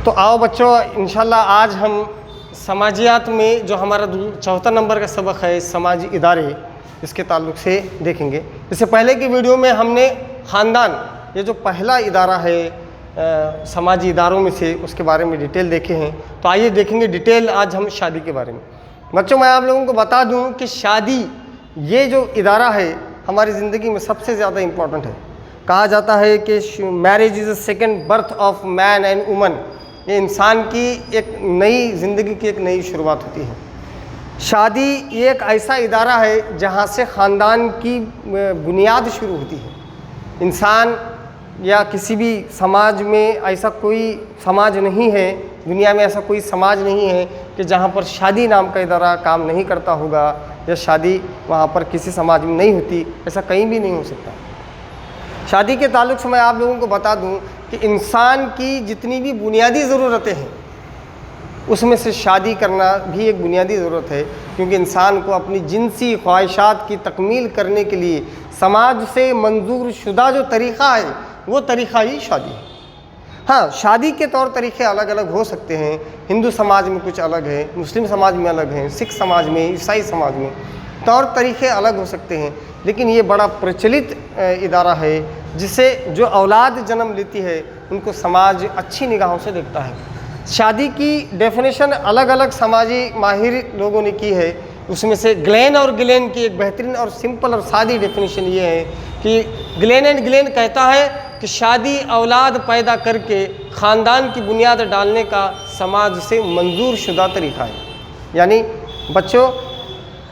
तो आओ बच्चों, इंशाल्लाह आज हम समाजियात में जो हमारा 74 नंबर का सबक है समाजी इदारे, इसके ताल्लुक़ से देखेंगे। इससे पहले की वीडियो में हमने ख़ानदान, ये जो पहला इदारा है समाजी इदारों में से, उसके बारे में डिटेल देखे हैं। तो आइए देखेंगे डिटेल आज हम शादी के बारे में। बच्चों, मैं आप लोगों को बता दूं कि शादी ये जो इदारा है हमारी ज़िंदगी में सबसे ज़्यादा इम्पॉर्टेंट है। कहा जाता है कि marriage is the second birth of man and woman. ये इंसान की एक नई ज़िंदगी की एक नई शुरुआत होती है। शादी ये एक ऐसा इदारा है जहाँ से ख़ानदान की बुनियाद शुरू होती है। इंसान या किसी भी समाज में ऐसा कोई समाज नहीं है, दुनिया में ऐसा कोई समाज नहीं है कि जहाँ पर शादी नाम का इदारा काम नहीं करता होगा या शादी वहाँ पर किसी समाज में नहीं होती। ऐसा कहीं भी नहीं हो सकता। शादी के ताल्लुक़ से मैं आप लोगों को बता दूं कि इंसान की जितनी भी बुनियादी ज़रूरतें हैं उसमें से शादी करना भी एक बुनियादी ज़रूरत है, क्योंकि इंसान को अपनी जिनसी ख्वाहिशात की तकमील करने के लिए समाज से मंजूर शुदा जो तरीक़ा है वो तरीक़ा ही शादी है। हाँ, शादी के तौर तरीक़े अलग अलग हो सकते हैं। हिंदू समाज में कुछ अलग है, मुस्लिम समाज में अलग हैं, सिख समाज में, ईसाई समाज में तौर तरीक़े अलग हो सकते हैं, लेकिन ये बड़ा प्रचलित इदारा है जिसे जो औलाद जन्म लेती है उनको समाज अच्छी निगाहों से देखता है। शादी की डेफिनेशन अलग अलग समाजी माहिर लोगों ने की है। उसमें से ग्लेन और गिलेन की एक बेहतरीन और सिंपल और सादी डेफिनेशन ये है कि ग्लेन एंड गिलेन कहता है कि शादी औलाद पैदा करके ख़ानदान की बुनियाद डालने का समाज से मंजूर शुदा तरीक़ा है। यानी बच्चों,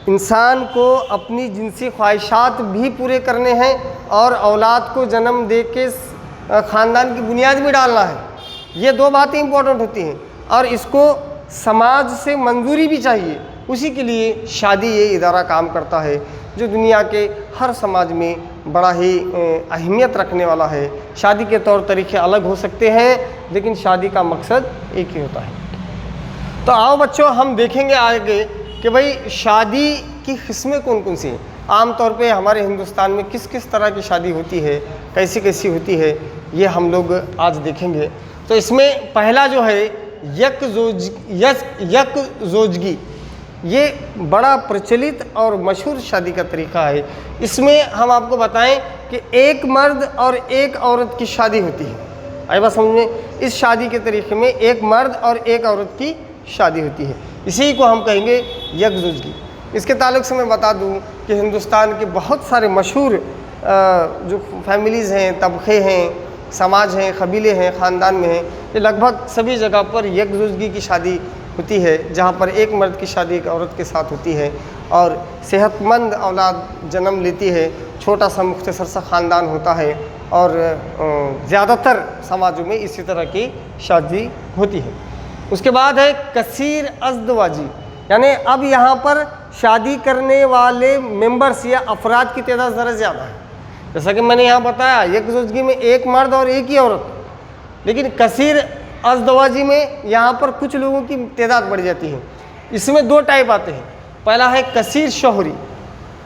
इंसान को अपनी जिनसी ख्वाहिशात भी पूरे करने हैं और औलाद को जन्म दे के ख़ानदान की बुनियाद भी डालना है। ये दो बातें इंपॉर्टेंट होती हैं और इसको समाज से मंजूरी भी चाहिए। उसी के लिए शादी ये इदारा काम करता है जो दुनिया के हर समाज में बड़ा ही अहमियत रखने वाला है। शादी के तौर तरीक़े अलग हो सकते हैं लेकिन शादी का मकसद एक ही होता है। तो आओ बच्चों, हम देखेंगे आगे कि भाई शादी की किस्में कौन कौन सी हैं। आम तौर पे हमारे हिंदुस्तान में किस किस तरह की शादी होती है, कैसी कैसी होती है, ये हम लोग आज देखेंगे। तो इसमें पहला जो है यकजोजगी, ये बड़ा प्रचलित और मशहूर शादी का तरीक़ा है। इसमें हम आपको बताएं कि एक मर्द और एक औरत की शादी होती है। आइए बात समझ में, इस शादी के तरीक़े में एक मर्द और एक औरत की शादी होती है। इसी को हम कहेंगे यकजोजगी। इसके ताल्लुक़ से मैं बता दूं कि हिंदुस्तान के बहुत सारे मशहूर जो फैमिलीज़ हैं, तबक़े हैं, समाज हैं, कबीले हैं, ख़ानदान में हैं, ये लगभग सभी जगह पर यकजोजगी की शादी होती है, जहाँ पर एक मर्द की शादी एक औरत के साथ होती है और सेहतमंद औलाद जन्म लेती है। छोटा सा मुख्तसर सा ख़ानदान होता है और ज़्यादातर समाजों में इसी तरह की शादी होती है। उसके बाद है कसीर अज़दवाजी, यानी अब यहाँ पर शादी करने वाले मेंबर्स या अफराद की तादाद ज़रा ज़्यादा है। जैसा कि मैंने यहाँ बताया, यकजोजगी में एक मर्द और एक ही औरत, लेकिन कसीर अज़दवाजी में यहाँ पर कुछ लोगों की तादाद बढ़ जाती है। इसमें दो टाइप आते हैं। पहला है कसीर शोहरी।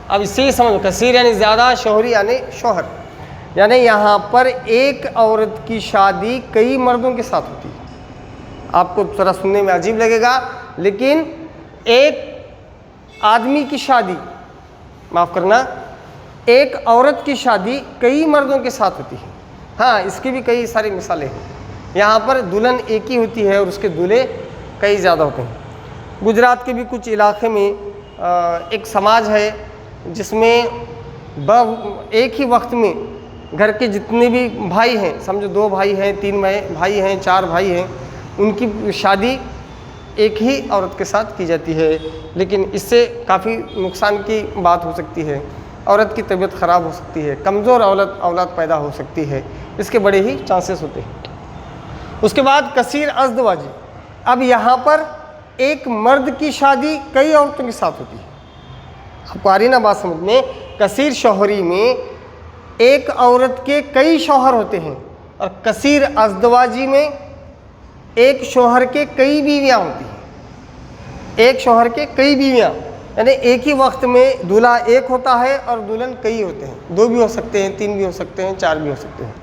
अब इससे ही समझो, कसीर यानी ज़्यादा, शोहरी यानी शोहर, यानी यहाँ पर एक औरत की शादी कई मर्दों के साथ होती है। आपको थोड़ा सुनने में अजीब लगेगा, लेकिन एक आदमी की शादी, माफ़ करना, एक औरत की शादी कई मर्दों के साथ होती है। हाँ, इसकी भी कई सारी मिसालें हैं। यहाँ पर दुल्हन एक ही होती है और उसके दूल्हे कई ज़्यादा होते हैं। गुजरात के भी कुछ इलाके में एक समाज है जिसमें एक ही वक्त में घर के जितने भी भाई हैं, समझो 2 भाई हैं, 3 भाई हैं, 4 भाई हैं, उनकी शादी एक ही औरत के साथ की जाती है। लेकिन इससे काफ़ी नुकसान की बात हो सकती है। औरत की तबीयत ख़राब हो सकती है, कमज़ोर औलाद पैदा हो सकती है, इसके बड़े ही चांसेस होते हैं। उसके बाद कसीर अज़दवाजी, अब यहाँ पर एक मर्द की शादी कई औरतों के साथ होती है। आपको आ रही ना बात समझ में? कसीर शोहरी में एक औरत के कई शौहर होते हैं और कसीर अज़दवाजी में एक शौहर के कई बीवियाँ होती हैं। एक शौहर के कई बीवियाँ, यानी एक ही वक्त में दूल्हा एक होता है और दुल्हन कई होते हैं। 2 भी हो सकते हैं, 3 भी हो सकते हैं, 4 भी हो सकते हैं।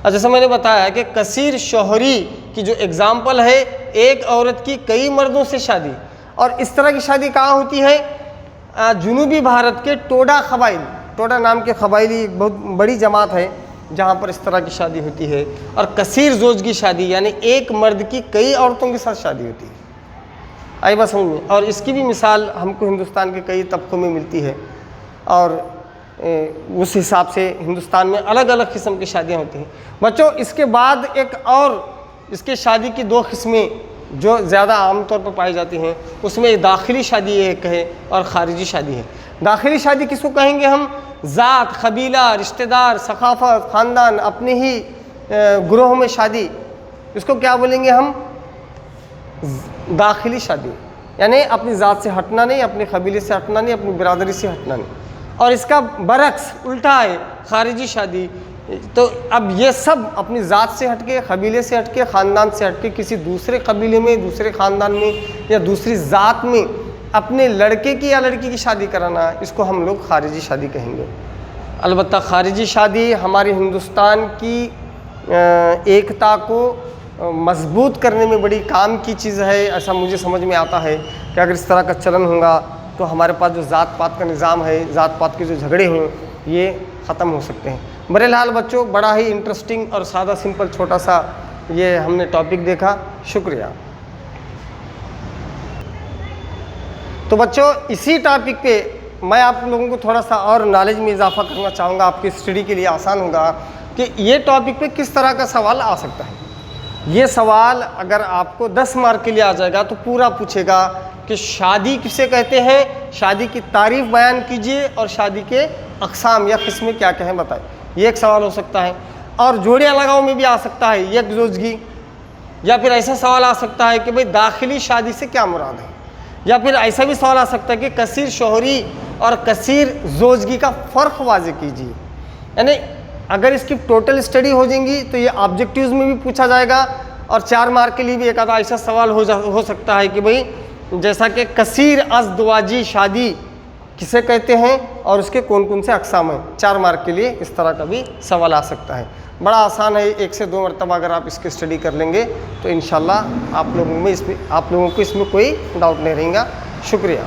और जैसे मैंने बताया कि कसीर शोहरी की जो एग्ज़ाम्पल है, एक औरत की कई मर्दों से शादी। और इस तरह की शादी कहाँ होती है? जुनूबी भारत के टोडा कबाइल, टोडा नाम के कबाइली एक बहुत बड़ी जमात है जहाँ पर इस तरह की शादी होती है। और कसीर जोज की शादी यानी एक मर्द की कई औरतों के साथ शादी होती है। आई बात समझ में? और इसकी भी मिसाल हमको हिंदुस्तान के कई तबकों में मिलती है और उस हिसाब से हिंदुस्तान में अलग अलग किस्म की शादियाँ होती हैं। बच्चों, इसके बाद एक और इसके शादी की दो किस्में जो ज़्यादा आम तौर पर पाई जाती हैं, उसमें दाखिली शादी एक है और ख़ारिजी शादी है। दाखिली शादी किसको कहेंगे हम? ज़ात, कबीला, रिश्तेदार, सकाफ़त, ख़ानदान, अपने ही ग्रोह में शादी, इसको क्या बोलेंगे हम? दाखिली शादी। यानी अपनी ज़ात से हटना नहीं, अपने कबीले से हटना नहीं, अपनी बिरादरी से हटना नहीं। और इसका बरक्स उल्टा है ख़ारिजी शादी। तो अब ये सब अपनी ज़ात से हटके, कबीले से हटके, ख़ानदान से हटके किसी दूसरे कबीले में, दूसरे ख़ानदान में या दूसरी ज़ात में अपने लड़के की या लड़की की शादी कराना, इसको हम लोग ख़ारिजी शादी कहेंगे। अलबत्ता ख़ारिजी शादी हमारे हिंदुस्तान की एकता को मजबूत करने में बड़ी काम की चीज़ है। ऐसा मुझे समझ में आता है कि अगर इस तरह का चलन होगा तो हमारे पास जो ज़ात पात का निज़ाम है, ज़ात पात के जो झगड़े हों, ये ख़त्म हो सकते हैं। बहरहाल बच्चों, बड़ा ही इंटरेस्टिंग और सादा सिंपल छोटा सा ये हमने टॉपिक देखा। शुक्रिया। तो बच्चों, इसी टॉपिक पे मैं आप लोगों को थोड़ा सा और नॉलेज में इजाफा करना चाहूँगा, आपकी स्टडी के लिए आसान होगा कि ये टॉपिक पे किस तरह का सवाल आ सकता है। ये सवाल अगर आपको 10 मार्क के लिए आ जाएगा तो पूरा पूछेगा कि शादी किसे कहते हैं, शादी की तारीफ़ बयान कीजिए और शादी के अक़साम या किस्में क्या क्या हैं बताएं। ये एक सवाल हो सकता है। और जोड़ियाँ लगाओ में भी आ सकता है एक जोजगी, या फिर ऐसा सवाल आ सकता है कि भाई दाखिली शादी से क्या मुराद है, या फिर ऐसा भी सवाल आ सकता है कि कसीर शोहरी और कसीर जोजगी का फ़र्क वाज़े कीजिए। यानी अगर इसकी टोटल स्टडी हो जाएंगी तो ये ऑब्जेक्टिव्स में भी पूछा जाएगा और 4 मार्क के लिए भी एक आधा ऐसा सवाल हो सकता है कि भाई जैसा कि कसीर अज़दवाजी शादी किसे कहते हैं और उसके कौन कौन से अक़साम हैं। 4 मार्क के लिए इस तरह का भी सवाल आ सकता है। बड़ा आसान है, 1 से 2 मरतबा अगर आप इसकी स्टडी कर लेंगे तो इंशाल्लाह आप लोगों को इसमें कोई डाउट नहीं रहेगा। शुक्रिया।